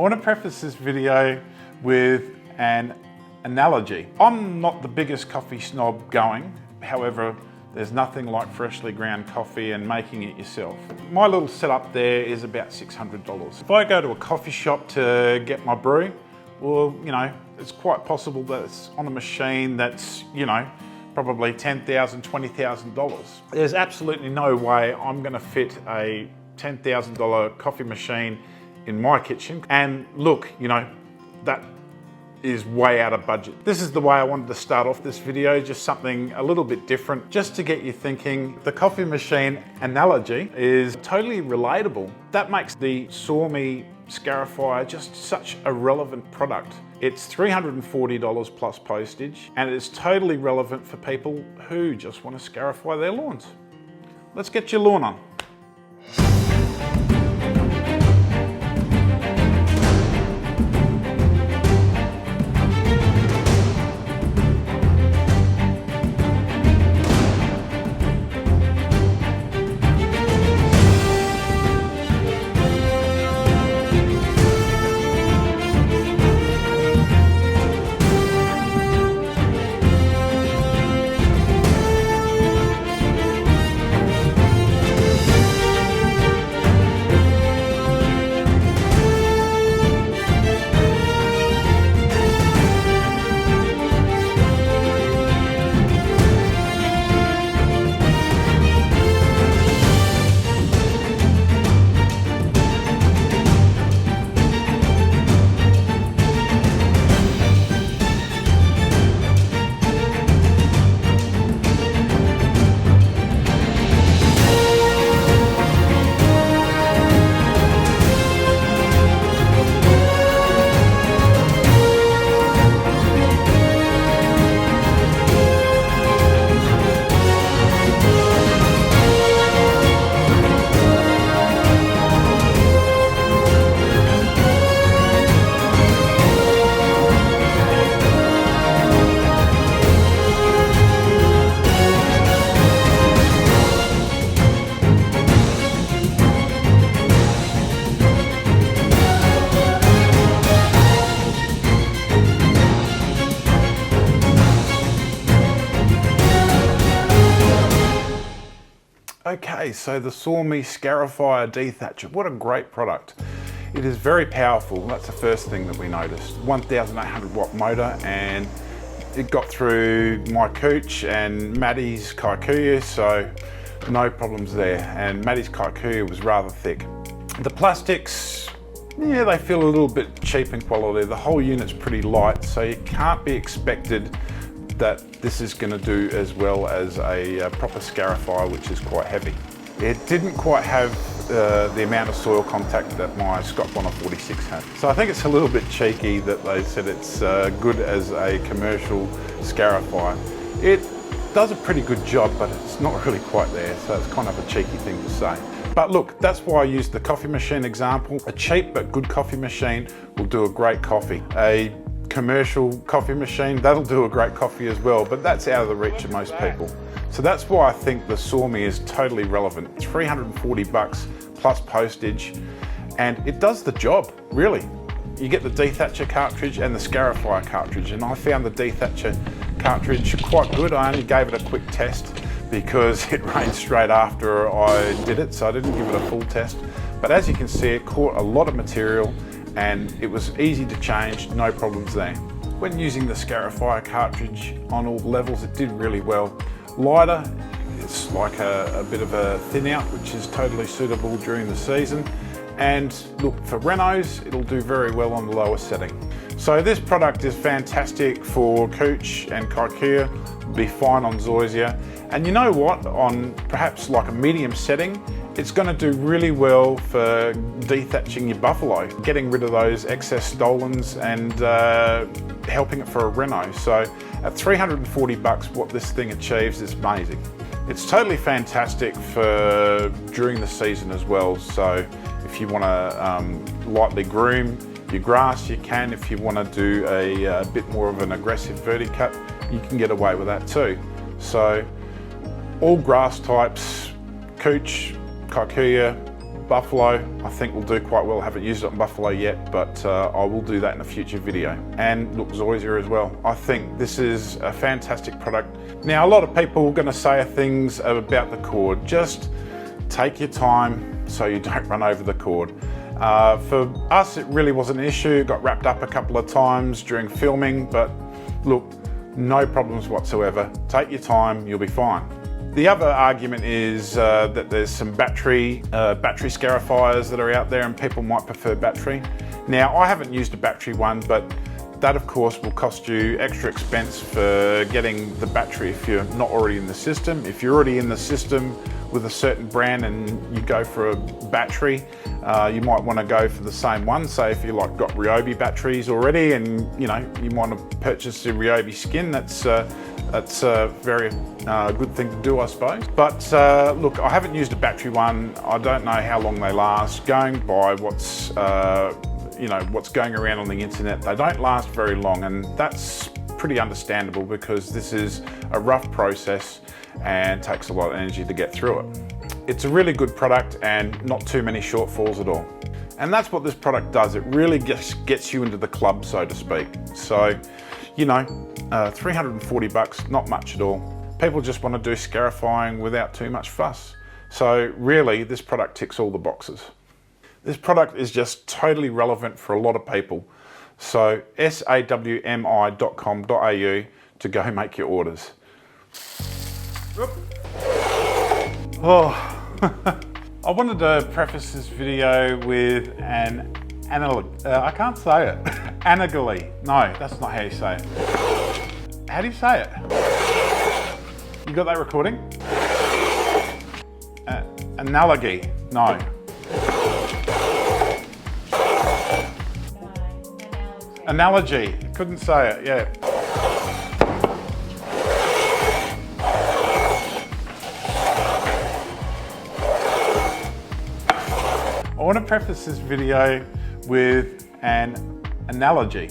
want to preface this video with an analogy. I'm not the biggest coffee snob going, however, there's nothing like freshly ground coffee and making it yourself. My little setup there is about $600. If I go to a coffee shop to get my brew, well, you know, it's quite possible that it's on a machine that's, you know, probably $10,000, $20,000. There's absolutely no way I'm gonna fit a $10,000 coffee machine in my kitchen. And look, you know, that is way out of budget. This is the way I wanted to start off this video, just something a little bit different, just to get you thinking. The coffee machine analogy is totally relatable. That makes the SAWMI Scarifier just such a relevant product. It's $340 plus postage, and it's totally relevant for people who just want to scarify their lawns. Let's get your lawn on. Okay, so the SAWMI Scarifier Dethatcher, what a great product. It is very powerful, that's the first thing that we noticed. 1,800 watt motor, and it got through my cooch and Maddie's kikuyu, so no problems there. And Maddie's kikuyu was rather thick. The plastics, yeah, they feel a little bit cheap in quality. The whole unit's pretty light, so you can't be expected that this is going to do as well as a proper scarifier, which is quite heavy. It didn't quite have the amount of soil contact that my Scott Bonner 46 had. So I think it's a little bit cheeky that they said it's good as a commercial scarifier. It does a pretty good job, but it's not really quite there, so it's kind of a cheeky thing to say. But look, that's why I used the coffee machine example. A cheap but good coffee machine will do a great coffee. A commercial coffee machine, that'll do a great coffee as well, but that's out of the reach of most people. So that's why I think the SAWMI is totally relevant. $340 plus postage, and it does the job, really. You get the Dethatcher cartridge and the Scarifier cartridge, and I found the Dethatcher cartridge quite good. I only gave it a quick test because it rained straight after I did it, so I didn't give it a full test. But as you can see, it caught a lot of material, and it was easy to change, no problems there. When using the Scarifier cartridge on all levels, it did really well. Lighter, it's like a bit of a thin out, which is totally suitable during the season. And look, for renos, it'll do very well on the lower setting. So this product is fantastic for cooch and kikuyu, be fine on zoysia. And you know what, on perhaps like a medium setting, it's going to do really well for dethatching your buffalo, getting rid of those excess stolons and helping it for a reno. So at $340, what this thing achieves is amazing. It's totally fantastic for during the season as well. So if you want to lightly groom your grass, you can. If you want to do a bit more of an aggressive verticut, you can get away with that too. So all grass types, cooch, kikuyu, buffalo. I think we'll do quite well. I haven't used it on buffalo yet, but I will do that in a future video. And look, zoysia as well. I think this is a fantastic product. Now, a lot of people are going to say things about the cord. Just take your time so you don't run over the cord. For us, it really wasn't an issue. It got wrapped up a couple of times during filming, but look, no problems whatsoever. Take your time, you'll be fine. The other argument is that there's some battery scarifiers that are out there and people might prefer battery. Now, I haven't used a battery one, but that of course will cost you extra expense for getting the battery if you're not already in the system. If you're already in the system with a certain brand and you go for a battery, you might want to go for the same one. Say if you got Ryobi batteries already and you want to purchase the Ryobi skin, that's a very good thing to do, I suppose. But look, I haven't used a battery one. I don't know how long they last. Going by what's what's going around on the internet, they don't last very long, and that's pretty understandable because this is a rough process and takes a lot of energy to get through it. It's a really good product and not too many shortfalls at all. And that's what this product does. It really gets you into the club, so to speak. So, 340 bucks, not much at all. People just want to do scarifying without too much fuss. So really, this product ticks all the boxes. This product is just totally relevant for a lot of people. So SAWMI.com.au to go make your orders. Oh, I wanted to preface this video with an I can't say it. Analogy. No, that's not how you say it. How do you say it? You got that recording? Analogy. No. Analogy. Couldn't say it, yeah. I want to preface this video with an analogy.